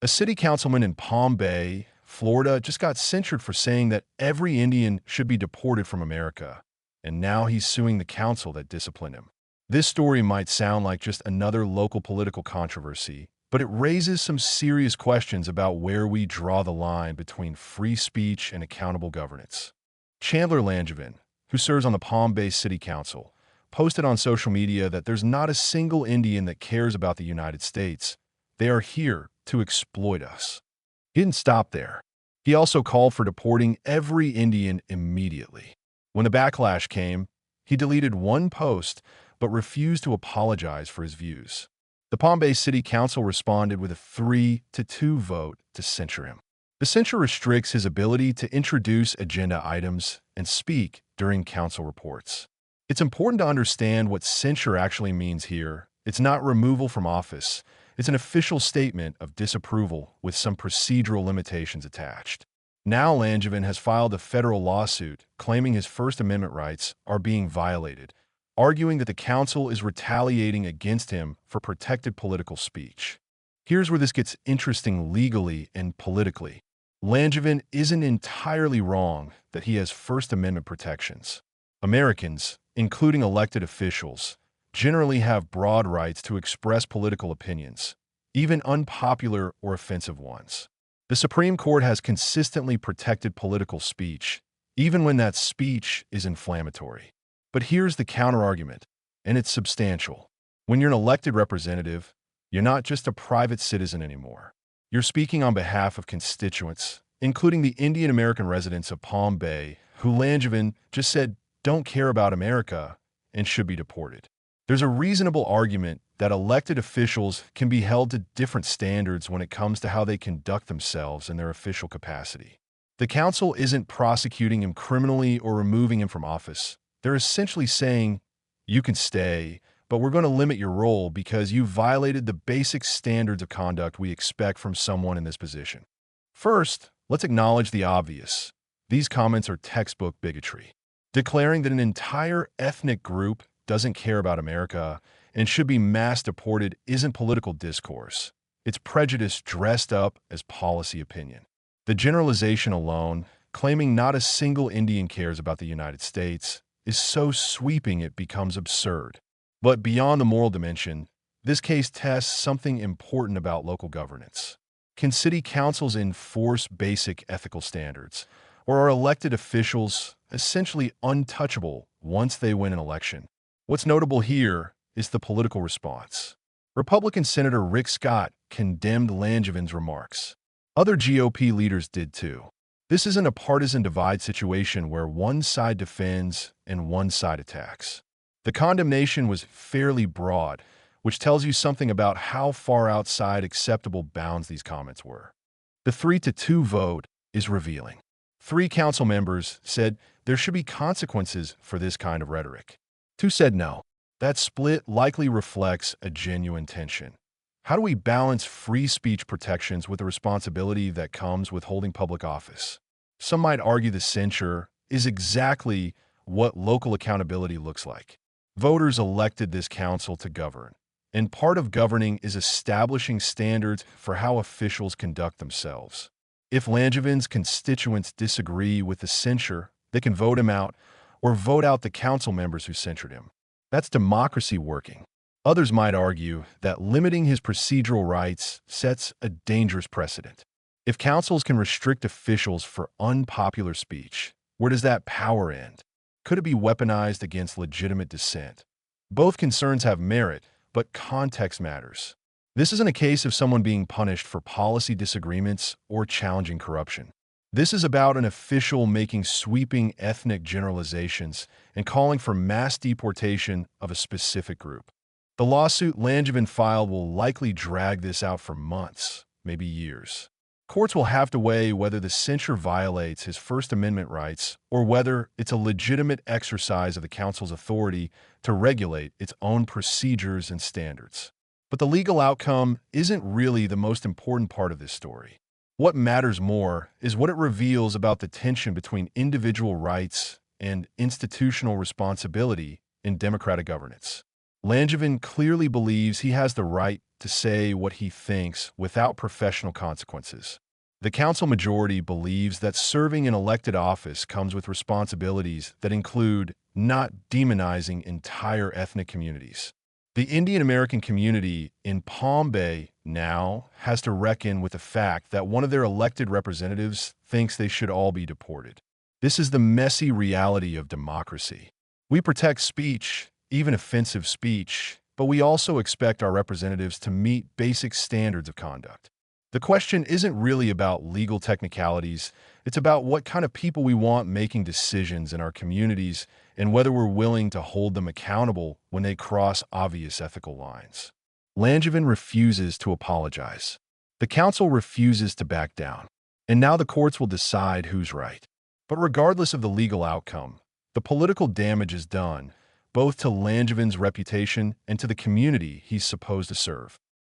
A city councilman in Palm Bay, Florida, just got censured for saying that every Indian should be deported from America, and now he's suing the council that disciplined him. This story might sound like just another local political controversy, but it raises some serious questions about where we draw the line between free speech and accountable governance. Chandler Langevin, who serves on the Palm Bay City Council, posted on social media that there's not a single Indian that cares about the United States. They are here to exploit us. He didn't stop there. He also called for deporting every Indian immediately. When the backlash came, he deleted one post but refused to apologize for his views. The Palm Bay City Council responded with a 3-2 vote to censure him. The censure restricts his ability to introduce agenda items and speak during council reports. It's important to understand what censure actually means here. It's not removal from office. It's an official statement of disapproval with some procedural limitations attached. Now Langevin has filed a federal lawsuit claiming his First Amendment rights are being violated, arguing that the council is retaliating against him for protected political speech. Here's where this gets interesting legally and politically. Langevin isn't entirely wrong that he has First Amendment protections. Americans, including elected officials, generally have broad rights to express political opinions, even unpopular or offensive ones. The Supreme Court has consistently protected political speech, even when that speech is inflammatory. But here's the counterargument, and it's substantial. When you're an elected representative, you're not just a private citizen anymore. You're speaking on behalf of constituents, including the Indian American residents of Palm Bay, who Langevin just said don't care about America and should be deported. There's a reasonable argument that elected officials can be held to different standards when it comes to how they conduct themselves in their official capacity. The council isn't prosecuting him criminally or removing him from office. They're essentially saying, you can stay, but we're going to limit your role because you violated the basic standards of conduct we expect from someone in this position. First, let's acknowledge the obvious. These comments are textbook bigotry. Declaring that an entire ethnic group doesn't care about America and should be mass deported isn't political discourse. It's prejudice dressed up as policy opinion. The generalization alone, claiming not a single Indian cares about the United States, is so sweeping it becomes absurd. But beyond the moral dimension, this case tests something important about local governance. Can city councils enforce basic ethical standards, or are elected officials essentially untouchable once they win an election? What's notable here is the political response. Republican Senator Rick Scott condemned Langevin's remarks. Other GOP leaders did too. This isn't a partisan divide situation where one side defends and one side attacks. The condemnation was fairly broad, which tells you something about how far outside acceptable bounds these comments were. The 3-2 vote is revealing. 3 council members said there should be consequences for this kind of rhetoric. 2 said no. That split likely reflects a genuine tension. How do we balance free speech protections with the responsibility that comes with holding public office? Some might argue the censure is exactly what local accountability looks like. Voters elected this council to govern, and part of governing is establishing standards for how officials conduct themselves. If Langevin's constituents disagree with the censure, they can vote him out or vote out the council members who censured him. That's democracy working. Others might argue that limiting his procedural rights sets a dangerous precedent. If councils can restrict officials for unpopular speech, where does that power end? Could it be weaponized against legitimate dissent? Both concerns have merit, but context matters. This isn't a case of someone being punished for policy disagreements or challenging corruption. This is about an official making sweeping ethnic generalizations and calling for mass deportation of a specific group. The lawsuit Langevin filed will likely drag this out for months, maybe years. Courts will have to weigh whether the censure violates his First Amendment rights or whether it's a legitimate exercise of the council's authority to regulate its own procedures and standards. But the legal outcome isn't really the most important part of this story. What matters more is what it reveals about the tension between individual rights and institutional responsibility in democratic governance. Langevin clearly believes he has the right to say what he thinks without professional consequences. The council majority believes that serving in elected office comes with responsibilities that include not demonizing entire ethnic communities. The Indian American community in Palm Bay now has to reckon with the fact that one of their elected representatives thinks they should all be deported. This is the messy reality of democracy. We protect speech, even offensive speech, but we also expect our representatives to meet basic standards of conduct. The question isn't really about legal technicalities, it's about what kind of people we want making decisions in our communities and whether we're willing to hold them accountable when they cross obvious ethical lines. Langevin refuses to apologize. The council refuses to back down. And now the courts will decide who's right. But regardless of the legal outcome, the political damage is done, both to Langevin's reputation and to the community he's supposed to serve.